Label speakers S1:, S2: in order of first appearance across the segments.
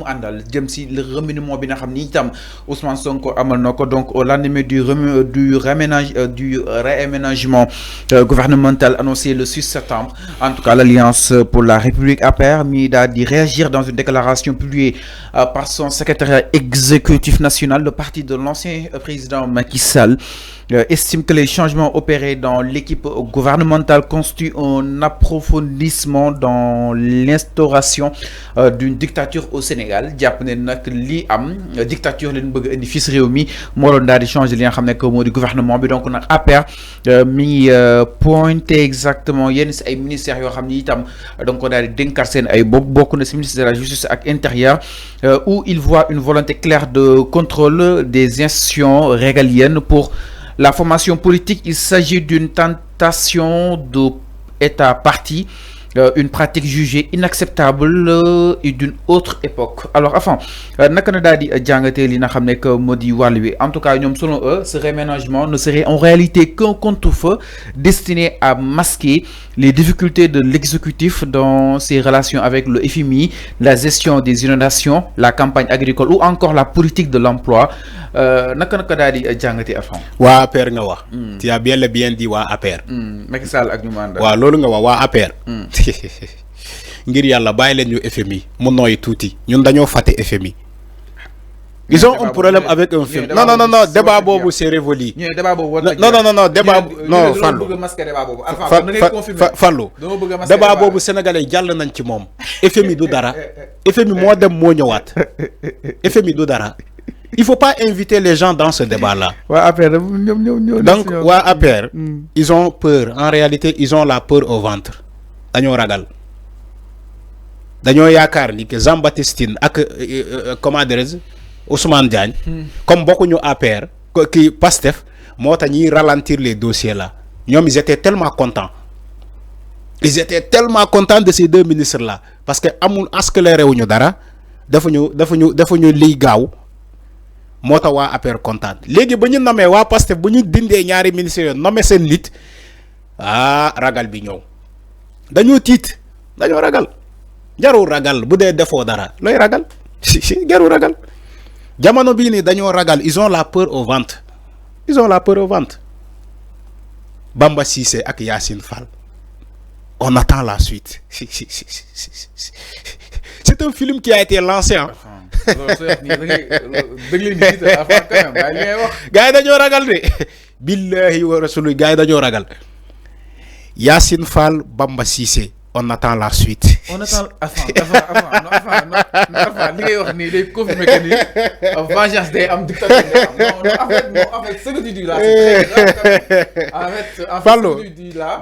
S1: mu àndal jëm si le remaniement bi nga xam ni itam Ousmane Sonko amal na ko donc au lendemain du réaménagement gouvernemental annoncé le 6 septembre. En tout cas, l'Alliance pour la République APR mi daal di réagir dans une déclaration publiée par son secrétaire exécutif national. Le parti de l'ancien président Macky Sall estime que les changements opérés dans l'équipe gouvernementale constituent un approfondissement dans l'instauration d'une dictature au Sénégal. jàpp ne nag li am dictature leen bëgg indi fii si réew mi moo doon daal di changer li nga xam ne que moo di gouvernement bi. donc nag APR mi pointé exactement yenn si ay ministères yoo xam ni itam donc ko daal di dénkaat seen ay bopp bokk na si ministère de la justice ak intérieur où il voit une volonté claire de contrôle des institutions régaliennes. Pour la formation politique, il s'agit d'une tentation d'État parti, une pratique jugée inacceptable et d'une autre époque. Alors enfin naka na daal di jàngatee li nga xam ne que moo di wàll wi. En tout cas ñoom selon eux ce réaménagement ne serait en réalité qu'un contrefeu destiné à masquer les difficultés de l'exécutif dans ses relations avec le FMI, la gestion des inondations, la campagne agricole ou encore la politique de l'emploi. naka daal di jàngatee afan
S2: waa APR nga wax. tu as bien dit waa APR.
S1: Macky Sall ak ñu mu àndal.
S2: waaw loolu nga wax waa APR. ngir yàlla bàyyi leen ñu FMI mu nooy tuuti ñun dañoo fàtte FMI. ils ont un problème avec un film. non débat boobu c'est révolu. non débat non Fallou débat boobu sénégalais jàll nañ ci moom. FMI du dara. FMI moo dem moo ñëwaat. FMI du dara. Il faut pas inviter les gens dans ce débat-là. Donc waa APR ils ont peur. En réalité ils ont la peur au ventre. dañoo ragal dañoo yaakaar ni que Jean-Baptiste Tine ak comment dirais-je Ousmane Diagne comme bokkuñu APR kii Pastef moo tax ñuy ralentir les dossiers là. ñoom ils étaient tellement contents de ces deux ministres là parce que amul accéléré wuñu dara dafa ñu liy gaaw moo tax waa APR kontaan. léegi ba ñu namee waa Pastef bu ñu dindee ñaari ministres yooyu namee seen nit ragal bi ñëw. dañoo tiit dañoo ragal jarul ragal bu dee defoo dara looy ragal jarul ragal jamono bii nii dañoo ragal ils ont la peur au ventre Bamba Cissé ak Yacine Fall on attend la suite. C'est un film qui a été lancé gars yi dañoo ragal de billahi wa rasuli gars yi dañoo ragal Yacine Fall Bamba Cissé on attend la suite.
S1: On attend avant li ngay wax nii day confirmer que ni vengeance day am dictature day am non en fait ce que tu dis là c'est très grave en fait
S2: Fallou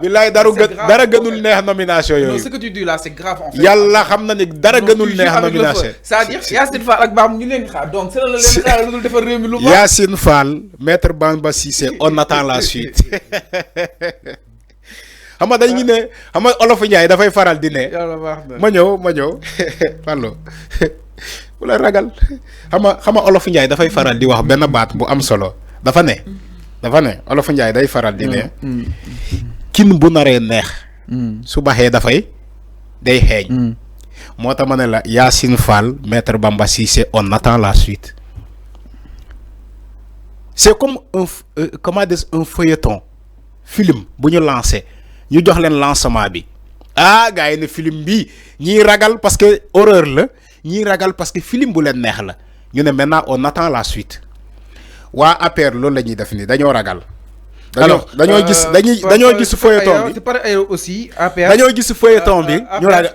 S2: billaay dara gënul neex nomination yooyu.
S1: non ce que tu dis là c'est grave en fait.
S2: yàlla xam na ni dara gënul neex nomination.
S1: c'est-à-dire Yacine Fall ak Bam ñu leen xaar donc c'est la leen xaar lu dul defar réew mi lu baax.
S2: Yacine Fall maître Bamba Cissé on attend la suite. xam nga dañu ne xam nga Olof Ndiaye dafay faral di ne. ma ñëw Fallou bu la ragal xam nga Olof Ndiaye dafay faral di wax benn baat bu am solo dafa ne Olof Ndiaye day faral di ne. kin bu naree neex. su baxee day xeeñ. moo tax ma ne la Yacine Fall maître Bamba Cissé on attend la suite. c'est comme un feuilleton film bu ñu lancé. ñu jox leen lancement bi gars yi ne film bi ñiy ragal parce que horreur la ñiy ragal parce que film bu leen neex la ñu ne maintenant on attend la suite waa APR loolu la ñuy def ni dañoo ragal. dañoo gis feuilleton bi
S1: par ailleurs aussi APR
S2: dañoo gis feuilleton bi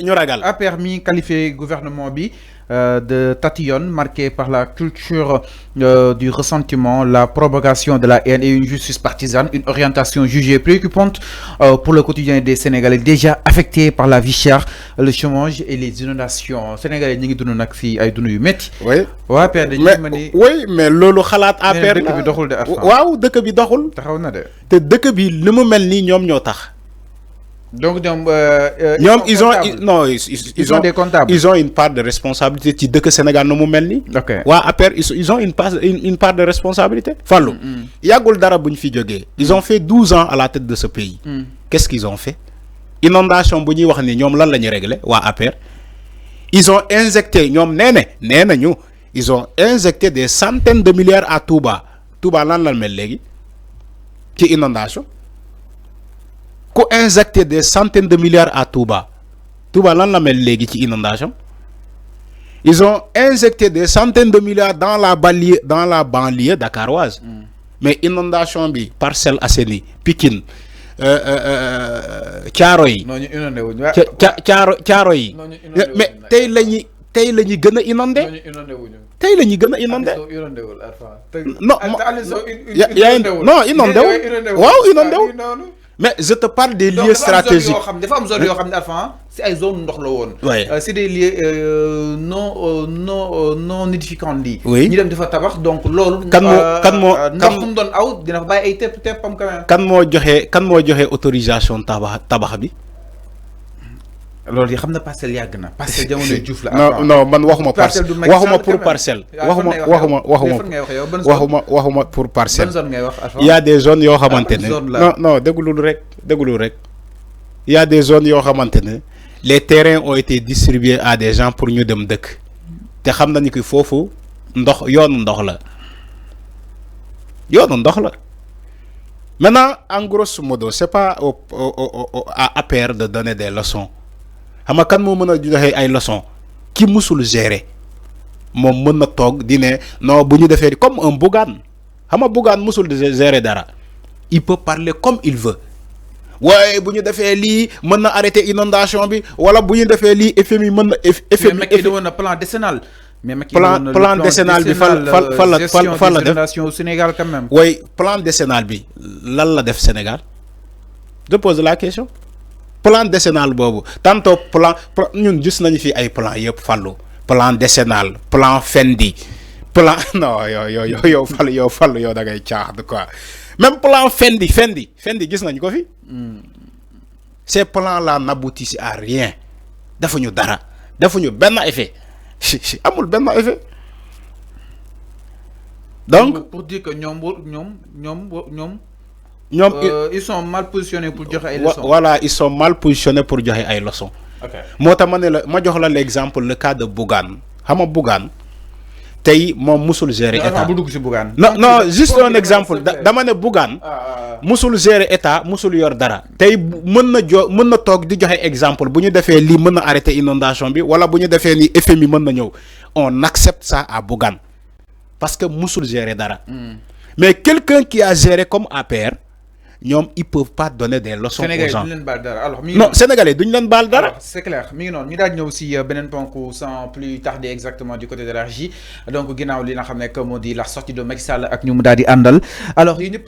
S2: ñu ragal.
S1: APR mi qualifié gouvernement bi de tatillon marqué par la culture du ressentiment, la propagation de la haine et une justice partisane, une orientation jugée préoccupante pour le quotidien des Sénégalais déjà affectés par la vie chère, le chômage et les inondations. Sénégalais ñi ngi dund nag fii ay dund yu métti.
S2: oui
S1: waa APR dañuy mën ni
S2: mais loolu xalaat APR la
S1: dëkk bi doxul de
S2: waaw dëkk bi doxul.
S1: taxaw na de.
S2: te dëkk bi li mu mel nii ñoom ñoo tax.
S1: donc
S2: ils ont
S1: des comptables.
S2: Ils ont une part de responsabilité ci dëkk Sénégal nu mu mel nii.
S1: ok
S2: waa APR ils ont une part de responsabilité. Fallou yàggul dara bu ñu fi jógee. ils ont fait 12 ans à la tête de ce pays. Qu'est-ce qu'ils ont fait. inondation bu ñuy wax ni ñoom lan la ñu réglé waa APR. ils ont injecté ils ont injecté des centaines de milliards à Touba. Touba lan la mel légui ci inondation ko injecté des centaines de milliards à Touba. Touba lan la mel légui ci inondation. Ils ont injecté des centaines de milliards dans la banlieue dakaroise. Mais inondation bi Parcelles Assainies, Pikine, Thiaroye. Thiaroye. Mais tay lañu gëna inondé. Tay lañu gëna inondé. Non, non, inondé. Waaw, inondé. Mais je te parle des lieux stratégiques.
S1: C'est des lieux non édifiants.
S2: Oui.
S1: Donc,
S2: kan mo joxe autorisation tabax bi?
S1: Alors, il y a parcelle yagna parcelle jamono Diouf la.
S2: Non, man waxuma parcelle. Waxuma pour parcelle. Waxuma pour parcelle. Il y a des zones yo xamantene. Non, déglu rek. Il y a des zones yo xamantene. Les terrains ont été distribués à des gens pour ñu dem dëkk. Té xam nañu ki fofu yoonu ndox la. Maintenant, en grosso modo, c'est pas à APR de donner des leçons. Xam nga kan mo meuna joxe ay leçons ki musul gérer mom meuna tok di ne non buñu défé comme un Bougane. Xam nga Bougane musul gérer dara. Il peut parler comme il veut. Ouais, buñu défé li meuna arrêter inondation bi wala buñu défé li FMI meuna
S1: FMI un plan décennal. Mais
S2: plan décennal bi fa la def
S1: au Sénégal quand même.
S2: Oui, plan décennal bi lan la def Sénégal? Je pose la question. Plan décennal bobu tantôt plan ñun gis nañu fi ay plan yépp fallu plan décennal plan Fendi plan non yo fallu yo da ngay de quoi même plan Fendi gis nañu ko fi. Ces plans là n'aboutissent à rien defuñu dara defuñu ben effet amul ben effet. Donc
S1: pour dire que ils sont mal positionnés pour joxe ay leçons.
S2: Voilà, ils sont mal positionnés pour joxe ay leçons. OK. Ma jox la l'exemple le cas de Bougane. Xam nga Bougane tay mom musul gérer état. Non, juste un exemple. Dama ne Bougane musul gérer état, musul yor dara. Tay mën na tok di joxe exemple buñu défé li mën na arrêter inondation bi wala buñu défé ni FMI mën na ñëw. On accepte ça à Bougane parce que musul gérer dara. Mais quelqu'un qui a géré comme APR, ils peuvent pas donner des leçons aux gens. Non, Sénégalais, duñ leen bal dara.
S1: C'est clair. Mi ngi non ñu daal ñëw ci benen ponk sans plus tarder exactement du côté de la régie. Donc ginaaw li nga xamné comme on dit la sortie de Macky Sall ak ñu mu daal di andal. Alors